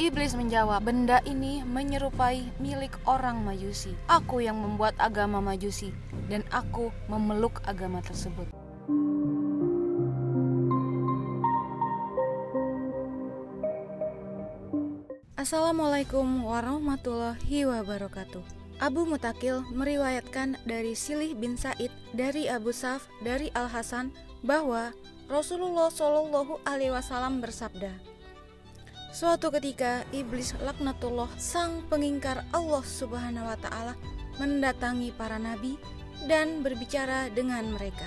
Iblis menjawab, benda ini menyerupai milik orang Majusi. Aku yang membuat agama Majusi dan aku memeluk agama tersebut. Assalamualaikum warahmatullahi wabarakatuh. Abu Mutakil meriwayatkan dari Silih bin Said dari Abu Saf dari Al-Hasan bahwa Rasulullah Shallallahu Alaihi Wasallam bersabda, suatu ketika iblis laknatullah sang pengingkar Allah Subhanahu wa taala mendatangi para nabi dan berbicara dengan mereka.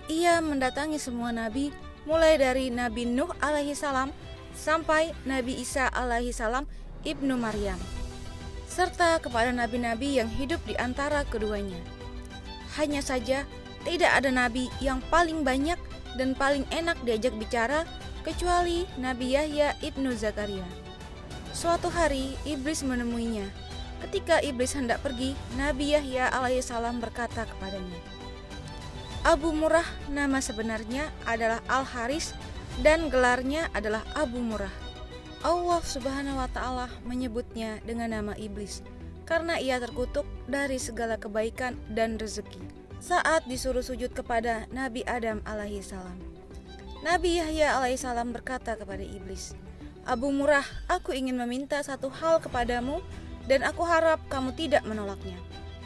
Ia mendatangi semua nabi mulai dari Nabi Nuh alaihi salam sampai Nabi Isa alaihi salam ibnu Maryam, serta kepada nabi-nabi yang hidup di antara keduanya. Hanya saja tidak ada nabi yang paling banyak dan paling enak diajak bicara kecuali Nabi Yahya ibnu Zakaria. Suatu hari iblis menemuinya. Ketika iblis hendak pergi, Nabi Yahya alaihissalam berkata kepadanya, Abu Murrah nama sebenarnya adalah Al-Haris dan gelarnya adalah Abu Murrah. Allah Subhanahu wa taala menyebutnya dengan nama iblis karena ia terkutuk dari segala kebaikan dan rezeki saat disuruh sujud kepada Nabi Adam alaihissalam. Nabi Yahya alaihissalam berkata kepada iblis, Abu Murrah, aku ingin meminta satu hal kepadamu dan aku harap kamu tidak menolaknya.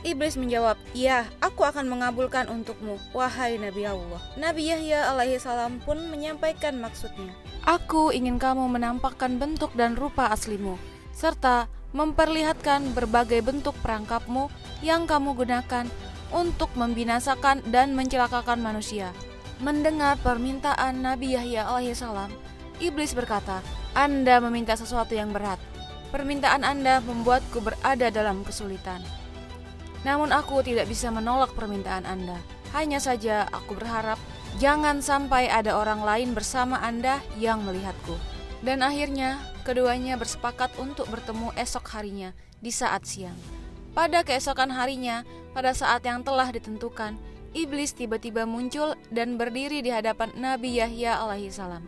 Iblis menjawab, ya, aku akan mengabulkan untukmu, wahai Nabi Allah. Nabi Yahya alaihissalam pun menyampaikan maksudnya. Aku ingin kamu menampakkan bentuk dan rupa aslimu, serta memperlihatkan berbagai bentuk perangkapmu yang kamu gunakan untuk membinasakan dan mencelakakan manusia. Mendengar permintaan Nabi Yahya alaihissalam, iblis berkata, Anda meminta sesuatu yang berat. Permintaan Anda membuatku berada dalam kesulitan. Namun aku tidak bisa menolak permintaan Anda. Hanya saja aku berharap jangan sampai ada orang lain bersama Anda yang melihatku. Dan akhirnya keduanya bersepakat untuk bertemu esok harinya di saat siang. Pada keesokan harinya, pada saat yang telah ditentukan, iblis tiba-tiba muncul dan berdiri di hadapan Nabi Yahya alaihissalam.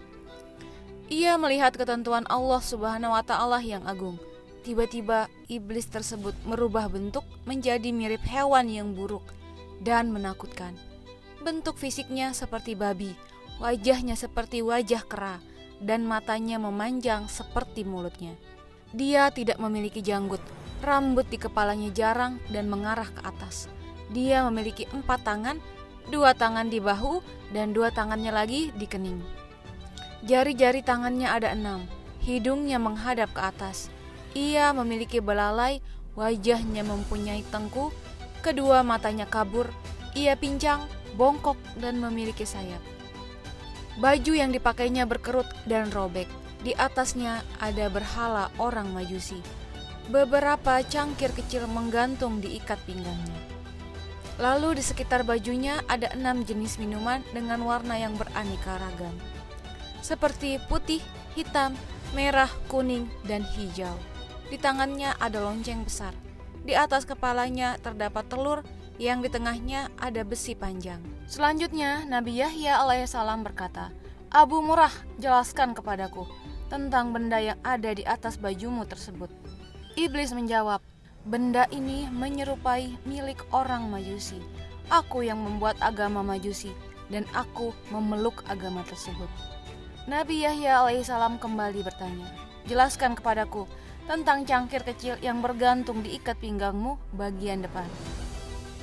Ia melihat ketentuan Allah Subhanahu wa taala yang agung. Tiba-tiba iblis tersebut merubah bentuk menjadi mirip hewan yang buruk dan menakutkan. Bentuk fisiknya seperti babi, wajahnya seperti wajah kera, dan matanya memanjang seperti mulutnya. Dia tidak memiliki janggut, rambut di kepalanya jarang dan mengarah ke atas. Dia memiliki 4 tangan, 2 tangan di bahu dan 2 tangannya lagi di kening. Jari-jari tangannya ada 6, hidungnya menghadap ke atas. Ia memiliki belalai, wajahnya mempunyai tengku, kedua matanya kabur, ia pincang, bongkok dan memiliki sayap. Baju yang dipakainya berkerut dan robek, di atasnya ada berhala orang Majusi. Beberapa cangkir kecil menggantung di ikat pinggangnya. Lalu di sekitar bajunya ada 6 jenis minuman dengan warna yang beraneka ragam, seperti putih, hitam, merah, kuning, dan hijau. Di tangannya ada lonceng besar. Di atas kepalanya terdapat telur yang di tengahnya ada besi panjang. Selanjutnya Nabi Yahya alaihissalam berkata, Abu Murrah, jelaskan kepadaku tentang benda yang ada di atas bajumu tersebut. Iblis menjawab, benda ini menyerupai milik orang Majusi. Aku yang membuat agama Majusi dan aku memeluk agama tersebut. Nabi Yahya alaihissalam kembali bertanya, jelaskan kepadaku tentang cangkir kecil yang bergantung di ikat pinggangmu bagian depan.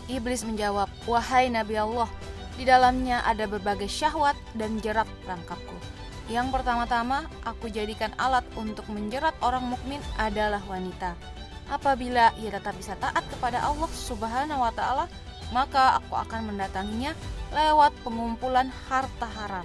Iblis menjawab, wahai Nabi Allah, di dalamnya ada berbagai syahwat dan jerat perangkapku. Yang pertama-tama aku jadikan alat untuk menjerat orang mukmin adalah wanita. Apabila ia tetap bisa taat kepada Allah Subhanahu wa taala, maka aku akan mendatanginya lewat pengumpulan harta haram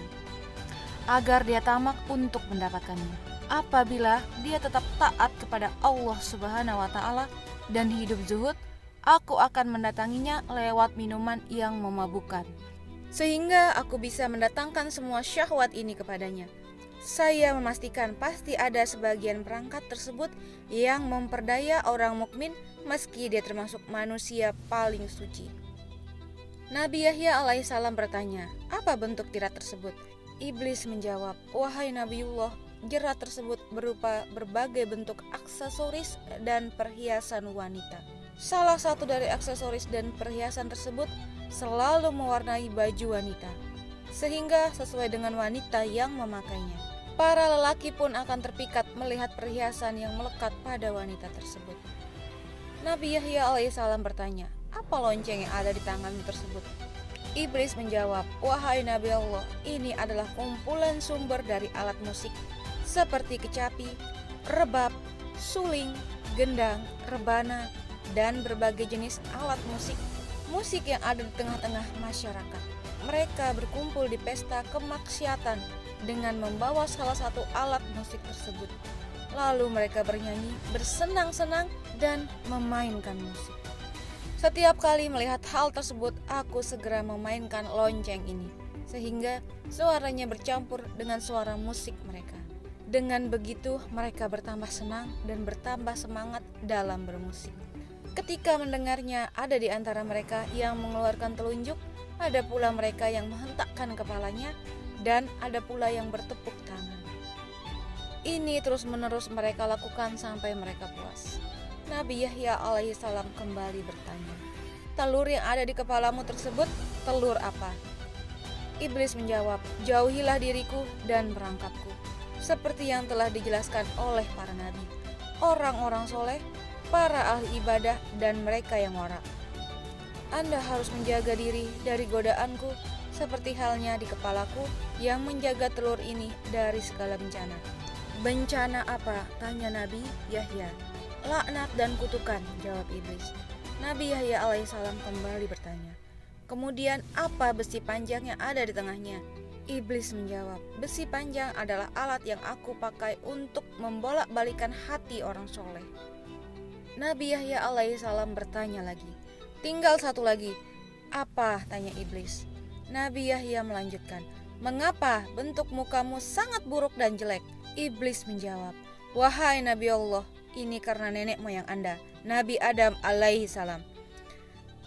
agar dia tamak untuk mendapatkannya. Apabila dia tetap taat kepada Allah Subhanahu wa taala dan hidup zuhud, aku akan mendatanginya lewat minuman yang memabukkan, sehingga aku bisa mendatangkan semua syahwat ini kepadanya. Saya memastikan pasti ada sebagian perangkat tersebut yang memperdaya orang mukmin meski dia termasuk manusia paling suci. Nabi Yahya alaihissalam bertanya, apa bentuk tirat tersebut? Iblis menjawab, wahai Nabiullah, jerat tersebut berupa berbagai bentuk aksesoris dan perhiasan wanita. Salah satu dari aksesoris dan perhiasan tersebut selalu mewarnai baju wanita, sehingga sesuai dengan wanita yang memakainya. Para lelaki pun akan terpikat melihat perhiasan yang melekat pada wanita tersebut. Nabi Yahya alaihissalam bertanya, "Apa lonceng yang ada di tanganmu tersebut?" Iblis menjawab, "Wahai Nabi Allah, ini adalah kumpulan sumber dari alat musik seperti kecapi, rebab, suling, gendang, rebana, dan berbagai jenis alat musik yang ada di tengah-tengah masyarakat. Mereka berkumpul di pesta kemaksiatan dengan membawa salah satu alat musik tersebut. Lalu mereka bernyanyi, bersenang-senang, dan memainkan musik. Setiap kali melihat hal tersebut, aku segera memainkan lonceng ini, sehingga suaranya bercampur dengan suara musik mereka. Dengan begitu, mereka bertambah senang dan bertambah semangat dalam bermusik. Ketika mendengarnya, ada di antara mereka yang mengeluarkan telunjuk, ada pula mereka yang menghentakkan kepalanya, dan ada pula yang bertepuk tangan. Ini terus-menerus mereka lakukan sampai mereka puas. Nabi Yahya alaihissalam kembali bertanya, "Telur yang ada di kepalamu tersebut, telur apa?" Iblis menjawab, "Jauhilah diriku dan perangkapku, seperti yang telah dijelaskan oleh para nabi, orang-orang soleh, para ahli ibadah, dan mereka yang wara. Anda harus menjaga diri dari godaanku, seperti halnya di kepalaku yang menjaga telur ini dari segala bencana." "Bencana apa?" tanya Nabi Yahya. "Laknat dan kutukan," jawab iblis. Nabi Yahya alaihissalam kembali bertanya, "Kemudian apa besi panjang yang ada di tengahnya?" Iblis menjawab, "Besi panjang adalah alat yang aku pakai untuk membolak-balikan hati orang soleh." Nabi Yahya alaihissalam bertanya lagi, "Tinggal satu lagi." "Apa?" tanya iblis. Nabi Yahya melanjutkan, "Mengapa bentuk mukamu sangat buruk dan jelek?" Iblis menjawab, "Wahai Nabi Allah, ini karena nenek moyang Anda, Nabi Adam alaihissalam.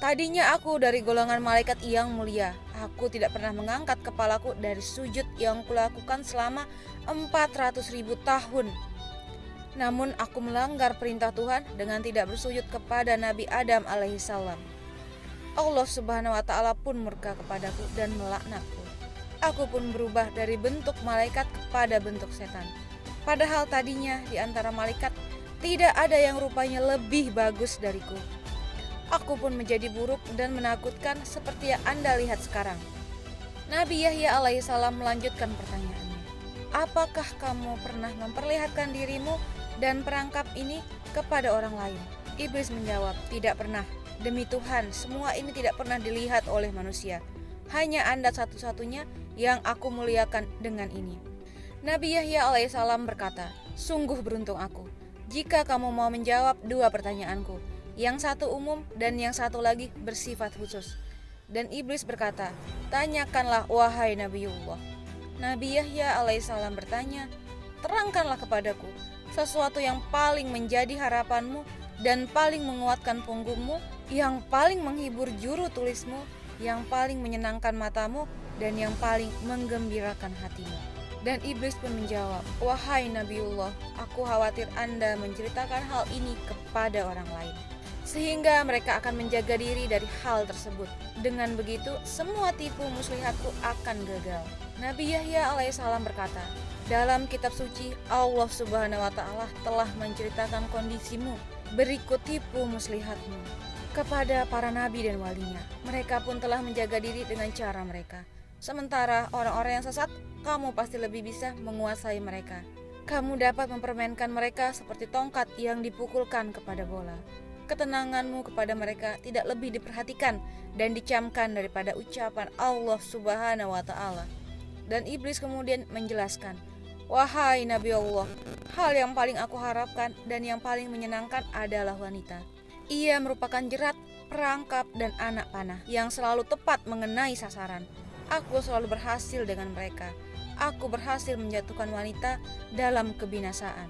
Tadinya aku dari golongan malaikat yang mulia. Aku tidak pernah mengangkat kepalaku dari sujud yang kulakukan selama 400.000 tahun. Namun aku melanggar perintah Tuhan dengan tidak bersujud kepada Nabi Adam alaihissalam. Allah subhanahu wa ta'ala pun murka kepadaku dan melaknatku. Aku pun berubah dari bentuk malaikat kepada bentuk setan. Padahal tadinya di antara malaikat tidak ada yang rupanya lebih bagus dariku. Aku pun menjadi buruk dan menakutkan seperti yang Anda lihat sekarang." Nabi Yahya alaihissalam melanjutkan pertanyaannya, "Apakah kamu pernah memperlihatkan dirimu dan perangkap ini kepada orang lain?" Iblis menjawab, "Tidak pernah. Demi Tuhan, semua ini tidak pernah dilihat oleh manusia. Hanya Anda satu-satunya yang aku muliakan dengan ini." Nabi Yahya alaihissalam berkata, "Sungguh beruntung aku jika kamu mau menjawab dua pertanyaanku. Yang satu umum dan yang satu lagi bersifat khusus." Dan iblis berkata, "Tanyakanlah wahai Nabiullah." Nabi Yahya alaihissalam bertanya, "Terangkanlah kepadaku sesuatu yang paling menjadi harapanmu dan paling menguatkan punggungmu, yang paling menghibur juru tulismu, yang paling menyenangkan matamu, dan yang paling menggembirakan hatimu." Dan iblis pun menjawab, "Wahai Nabiullah, aku khawatir Anda menceritakan hal ini kepada orang lain, sehingga mereka akan menjaga diri dari hal tersebut. Dengan begitu, semua tipu muslihatku akan gagal." Nabi Yahya alaihissalam berkata, "Dalam kitab suci, Allah subhanahu wa ta'ala telah menceritakan kondisimu berikut tipu muslihatmu kepada para nabi dan walinya. Mereka pun telah menjaga diri dengan cara mereka. Sementara orang-orang yang sesat, kamu pasti lebih bisa menguasai mereka. Kamu dapat mempermainkan mereka seperti tongkat yang dipukulkan kepada bola. Ketenanganmu kepada mereka tidak lebih diperhatikan dan dicamkan daripada ucapan Allah subhanahu wa ta'ala." Dan iblis kemudian menjelaskan, "Wahai Nabi Allah, hal yang paling aku harapkan dan yang paling menyenangkan adalah wanita. Ia merupakan jerat, perangkap, dan anak panah yang selalu tepat mengenai sasaran. Aku selalu berhasil dengan mereka. Aku berhasil menjatuhkan wanita dalam kebinasaan.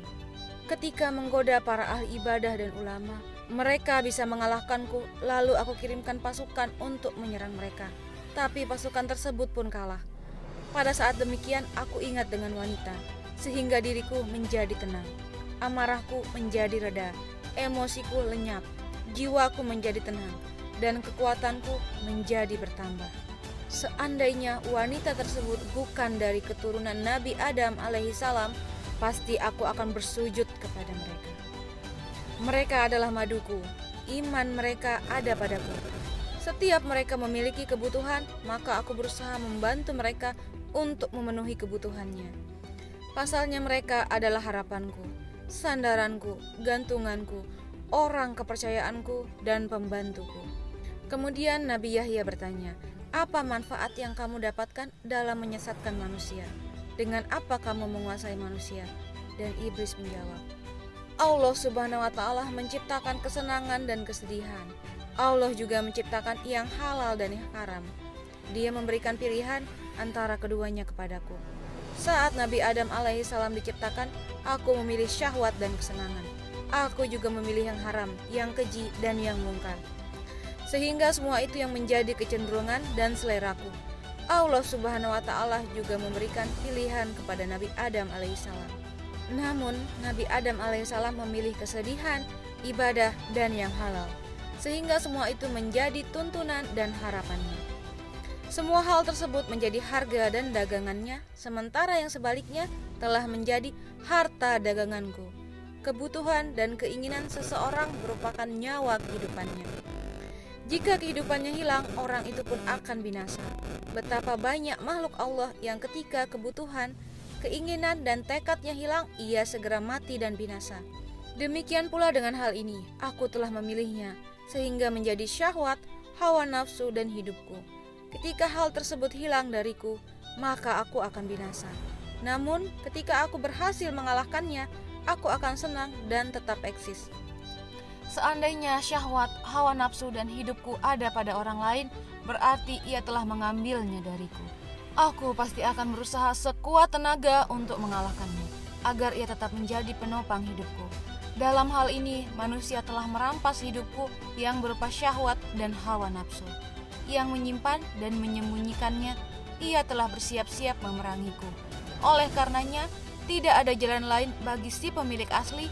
Ketika menggoda para ahli ibadah dan ulama, mereka bisa mengalahkanku, lalu aku kirimkan pasukan untuk menyerang mereka. Tapi pasukan tersebut pun kalah. Pada saat demikian, aku ingat dengan wanita. sehingga diriku menjadi tenang. Amarahku menjadi reda, emosiku lenyap, jiwaku menjadi tenang, dan kekuatanku menjadi bertambah. Seandainya wanita tersebut bukan dari keturunan Nabi Adam alaihissalam, pasti aku akan bersujud kepada mereka. Mereka adalah maduku, iman mereka ada padaku. Setiap mereka memiliki kebutuhan, maka aku berusaha membantu mereka untuk memenuhi kebutuhannya. Pasalnya mereka adalah harapanku, sandaranku, gantunganku, orang kepercayaanku, dan pembantuku. Kemudian Nabi Yahya bertanya, apa manfaat yang kamu dapatkan dalam menyesatkan manusia? Dengan apa kamu menguasai manusia? Dan iblis menjawab, Allah Subhanahu wa Ta'ala menciptakan kesenangan dan kesedihan. Allah juga menciptakan yang halal dan yang haram. Dia memberikan pilihan antara keduanya kepadaku. Saat Nabi Adam alaihissalam diciptakan, aku memilih syahwat dan kesenangan. Aku juga memilih yang haram, yang keji, dan yang mungkar. Sehingga semua itu yang menjadi kecenderungan dan seleraku. Allah Subhanahu wa Ta'ala juga memberikan pilihan kepada Nabi Adam alaihissalam. Namun Nabi Adam alaihissalam memilih kesedihan, ibadah, dan yang halal. Sehingga semua itu menjadi tuntunan dan harapannya. Semua hal tersebut menjadi harga dan dagangannya, sementara yang sebaliknya telah menjadi harta daganganku. Kebutuhan dan keinginan seseorang merupakan nyawa kehidupannya. Jika kehidupannya hilang, orang itu pun akan binasa. Betapa banyak makhluk Allah yang ketika kebutuhan, keinginan, dan tekadnya hilang, ia segera mati dan binasa. Demikian pula dengan hal ini, aku telah memilihnya, sehingga menjadi syahwat, hawa nafsu, dan hidupku. Ketika hal tersebut hilang dariku, maka aku akan binasa. Namun, ketika aku berhasil mengalahkannya, aku akan senang dan tetap eksis. Seandainya syahwat, hawa nafsu, dan hidupku ada pada orang lain, berarti ia telah mengambilnya dariku. Aku pasti akan berusaha sekuat tenaga untuk mengalahkannya, agar ia tetap menjadi penopang hidupku. Dalam hal ini, manusia telah merampas hidupku yang berupa syahwat dan hawa nafsu. Yang menyimpan dan menyembunyikannya, ia telah bersiap-siap memerangiku. Oleh karenanya, tidak ada jalan lain bagi si pemilik asli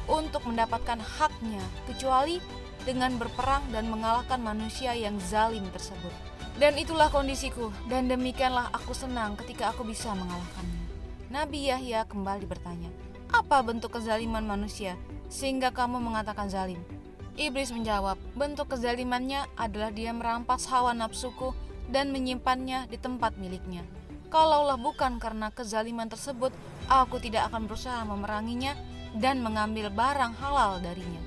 untuk mendapatkan haknya, kecuali dengan berperang dan mengalahkan manusia yang zalim tersebut. Dan itulah kondisiku, dan demikianlah aku senang ketika aku bisa mengalahkannya. Nabi Yahya kembali bertanya, apa bentuk kezaliman manusia sehingga kamu mengatakan zalim? Iblis menjawab, bentuk kezalimannya adalah dia merampas hawa nafsuku dan menyimpannya di tempat miliknya. Kalaulah bukan karena kezaliman tersebut, aku tidak akan berusaha memeranginya dan mengambil barang halal darinya.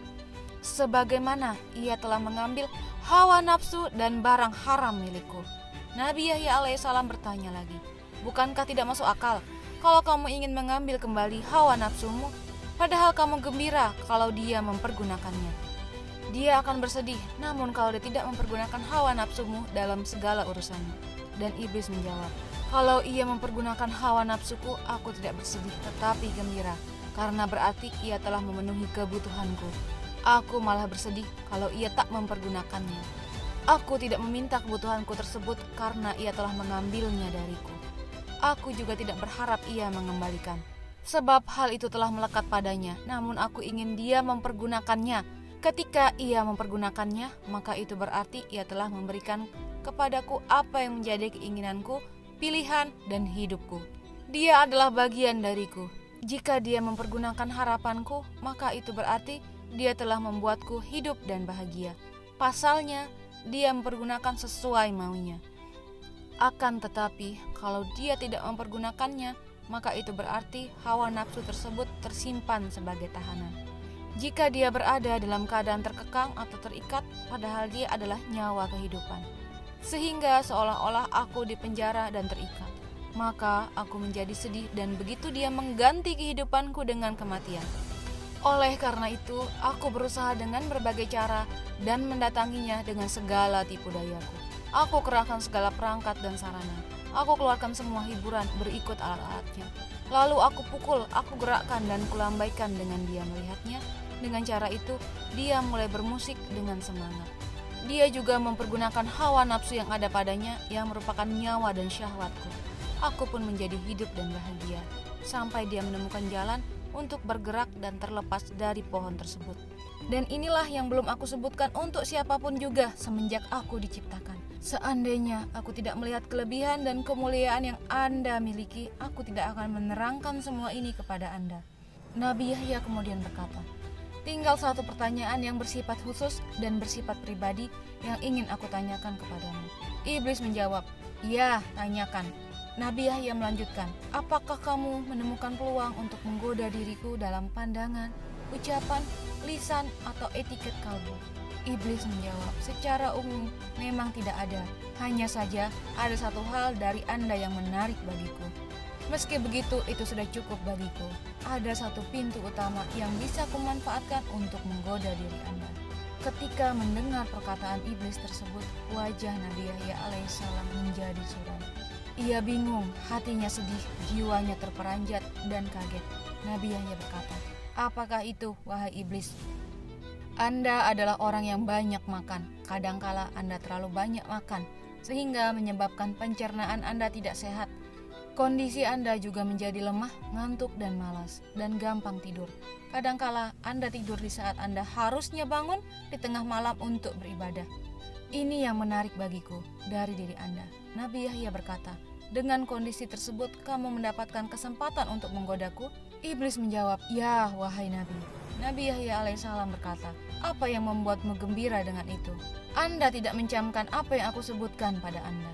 Sebagaimana ia telah mengambil hawa nafsu dan barang haram milikku. Nabi Yahya alaihissalam bertanya lagi, bukankah tidak masuk akal kalau kamu ingin mengambil kembali hawa nafsumu, padahal kamu gembira kalau dia mempergunakannya? Dia akan bersedih, namun kalau dia tidak mempergunakan hawa nafsumu dalam segala urusannya. Dan iblis menjawab, kalau ia mempergunakan hawa nafsuku, aku tidak bersedih tetapi gembira, karena berarti ia telah memenuhi kebutuhanku. Aku malah bersedih kalau ia tak mempergunakannya. Aku tidak meminta kebutuhanku tersebut karena ia telah mengambilnya dariku. Aku juga tidak berharap ia mengembalikan, sebab hal itu telah melekat padanya, namun aku ingin dia mempergunakannya. Ketika ia mempergunakannya, maka itu berarti ia telah memberikan kepadaku apa yang menjadi keinginanku, pilihan, dan hidupku. Dia adalah bagian dariku. Jika dia mempergunakan harapanku, maka itu berarti dia telah membuatku hidup dan bahagia. Pasalnya, dia mempergunakan sesuai maunya. Akan tetapi, kalau dia tidak mempergunakannya, maka itu berarti hawa nafsu tersebut tersimpan sebagai tahanan. Jika dia berada dalam keadaan terkekang atau terikat, padahal dia adalah nyawa kehidupan, sehingga seolah-olah aku dipenjara dan terikat, maka aku menjadi sedih dan begitu dia mengganti kehidupanku dengan kematian. Oleh karena itu, aku berusaha dengan berbagai cara dan mendatanginya dengan segala tipu dayaku. Aku kerahkan segala perangkat dan sarana. Aku keluarkan semua hiburan berikut alat-alatnya. Lalu aku pukul, aku gerakkan dan kulambaikan dengan dia melihatnya. Dengan cara itu, dia mulai bermusik dengan semangat. Dia juga mempergunakan hawa nafsu yang ada padanya yang merupakan nyawa dan syahwatku. Aku pun menjadi hidup dan bahagia. sampai dia menemukan jalan untuk bergerak dan terlepas dari pohon tersebut. Dan inilah yang belum aku sebutkan untuk siapapun juga semenjak aku diciptakan. Seandainya aku tidak melihat kelebihan dan kemuliaan yang Anda miliki, aku tidak akan menerangkan semua ini kepada Anda. Nabi Yahya kemudian berkata, tinggal satu pertanyaan yang bersifat khusus dan bersifat pribadi yang ingin aku tanyakan kepadamu. Iblis menjawab, ya, tanyakan. Nabi Yahya melanjutkan, apakah kamu menemukan peluang untuk menggoda diriku dalam pandangan, ucapan, lisan, atau etiket kalbu? Iblis menjawab, secara umum memang tidak ada. Hanya saja ada satu hal dari Anda yang menarik bagiku. Meski begitu, itu sudah cukup bagiku. Ada satu pintu utama yang bisa kumanfaatkan untuk menggoda diri Anda. Ketika mendengar perkataan iblis tersebut, wajah Nabi Yahya alaihissalam menjadi suram. Ia bingung, hatinya sedih, jiwanya terperanjat dan kaget. Nabi Yahya berkata, apakah itu, wahai iblis? Anda adalah orang yang banyak makan. Kadangkala Anda terlalu banyak makan, sehingga menyebabkan pencernaan Anda tidak sehat. Kondisi Anda juga menjadi lemah, ngantuk dan malas, dan gampang tidur. Kadangkala Anda tidur di saat Anda harusnya bangun di tengah malam untuk beribadah. Ini yang menarik bagiku dari diri Anda. Nabi Yahya berkata, dengan kondisi tersebut kamu mendapatkan kesempatan untuk menggodaku? Iblis menjawab, ya wahai Nabi. Nabi Yahya alaihissalam berkata, apa yang membuatmu gembira dengan itu? Anda tidak mencamkan apa yang aku sebutkan pada Anda.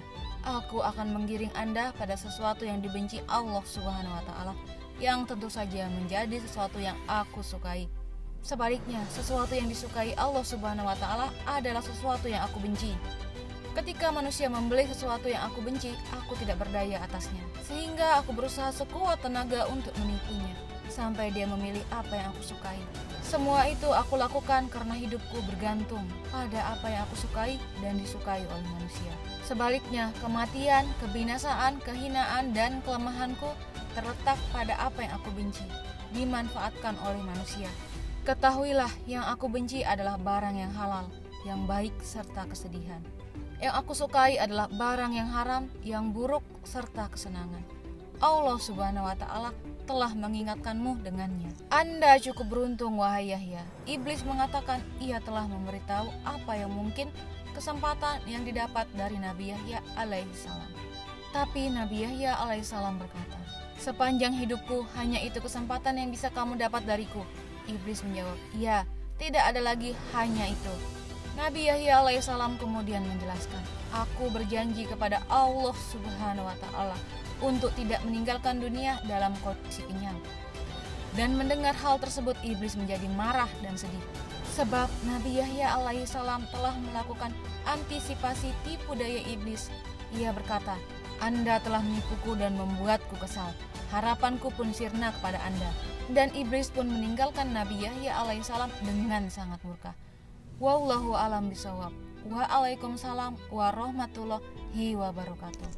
Aku akan menggiring Anda pada sesuatu yang dibenci Allah Subhanahu wa Ta'ala, yang tentu saja menjadi sesuatu yang aku sukai. Sebaliknya, sesuatu yang disukai Allah Subhanahu wa Ta'ala adalah sesuatu yang aku benci. Ketika manusia membeli sesuatu yang aku benci, aku tidak berdaya atasnya, sehingga aku berusaha sekuat tenaga untuk menipunya, sampai dia memilih apa yang aku sukai. Semua itu aku lakukan karena hidupku bergantung pada apa yang aku sukai dan disukai oleh manusia. Sebaliknya, kematian, kebinasaan, kehinaan, dan kelemahanku terletak pada apa yang aku benci, dimanfaatkan oleh manusia. Ketahuilah, yang aku benci adalah barang yang halal, yang baik, serta kesedihan. Yang aku sukai adalah barang yang haram, yang buruk, serta kesenangan. Allah Subhanahu wa Ta'ala telah mengingatkanmu dengannya. Anda cukup beruntung, wahai Yahya. Iblis mengatakan ia telah memberitahu apa yang mungkin kesempatan yang didapat dari Nabi Yahya alaihissalam. Tapi Nabi Yahya alaihissalam berkata, sepanjang hidupku hanya itu kesempatan yang bisa kamu dapat dariku. Iblis menjawab, ya, tidak ada lagi hanya itu. Nabi Yahya alaihissalam kemudian menjelaskan, aku berjanji kepada Allah Subhanahu wa Ta'ala untuk tidak meninggalkan dunia dalam kondisi kenyang. Dan mendengar hal tersebut, iblis menjadi marah dan sedih. Sebab Nabi Yahya alaihissalam telah melakukan antisipasi tipu daya iblis. Ia berkata, Anda telah menipuku dan membuatku kesal. Harapanku pun sirna kepada Anda. Dan iblis pun meninggalkan Nabi Yahya alaihissalam dengan sangat murka. Wallahu a'lam bishawab. Waalaikumsalam warahmatullahi wabarakatuh.